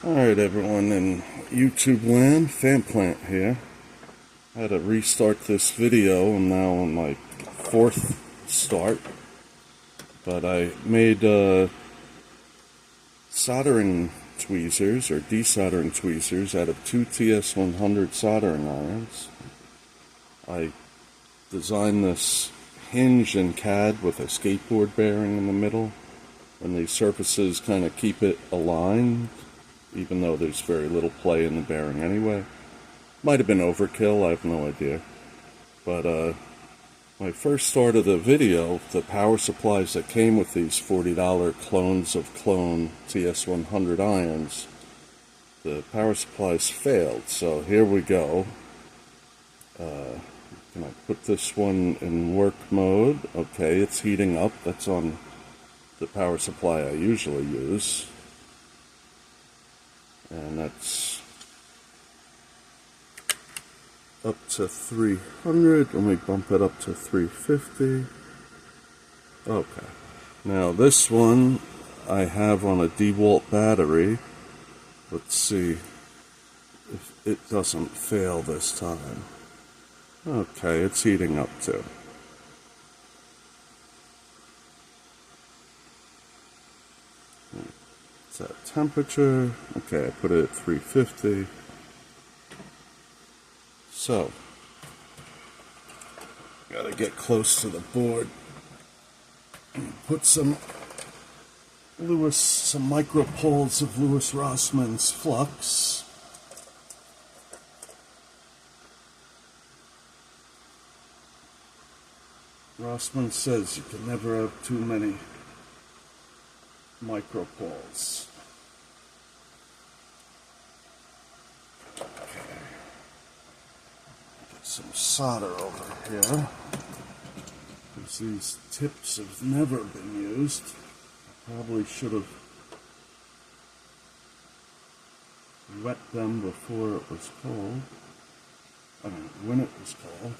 Alright everyone in YouTube land, Fanplant here. I had to restart this video. I'm now on my fourth start. But I made soldering tweezers, or desoldering tweezers, out of two TS-100 soldering irons. I designed this hinge in CAD with a skateboard bearing in the middle, and the surfaces kind of keep it aligned, even though there's very little play in the bearing anyway. Might have been overkill, I have no idea. But my first start of the video, the power supplies that came with these $40 clones of clone TS-100 irons, the power supplies failed. So here we go. Can I put this one in work mode? Okay, it's heating up. That's on the power supply I usually use. And that's up to 300. Let me bump it up to 350. Okay. Now this one I have on a DeWalt battery. Let's see if it doesn't fail this time. Okay, it's heating up too. It's at temperature. Okay, I put it at 350. So, gotta get close to the board. Put some micro poles of Lewis Rossman's flux. Rossman says you can never have too many micro poles. Okay. Get some solder over here. Because these tips have never been used. I probably should have wet them before it was cold. I mean, when it was cold.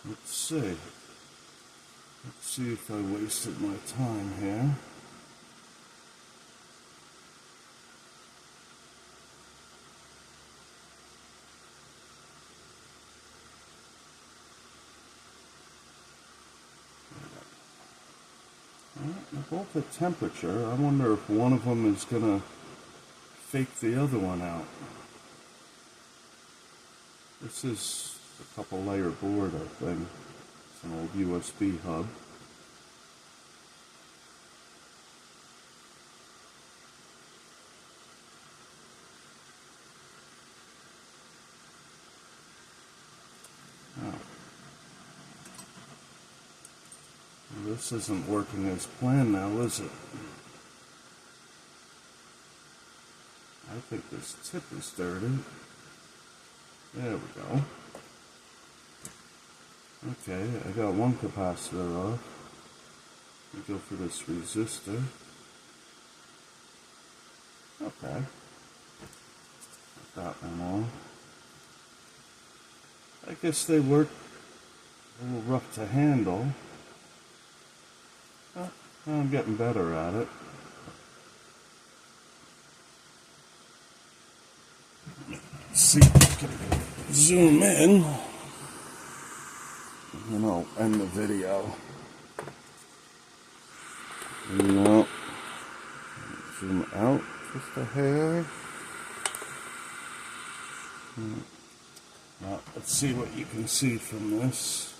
Let's see. Let's see if I wasted my time here. They're both at temperature. I wonder if one of them is going to fake the other one out. This is a couple layer board, I think. It's an old USB hub. Oh. Well, this isn't working as planned now, is it? I think this tip is dirty. There we go. Okay, I got one capacitor off. Let me go for this resistor. Okay. Got that one on. I guess they work a little rough to handle. But I'm getting better at it. Let's see if I can zoom in. And I'll end the video. No. Zoom out just a hair. Now, let's see what you can see from this.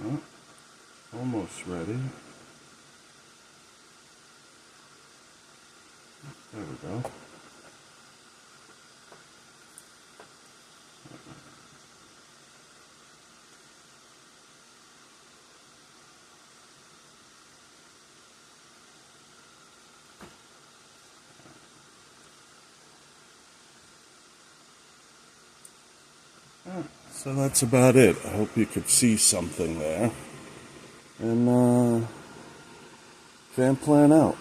Well, almost ready. There we go. So that's about it. I hope you could see something there. And, Van Plan out.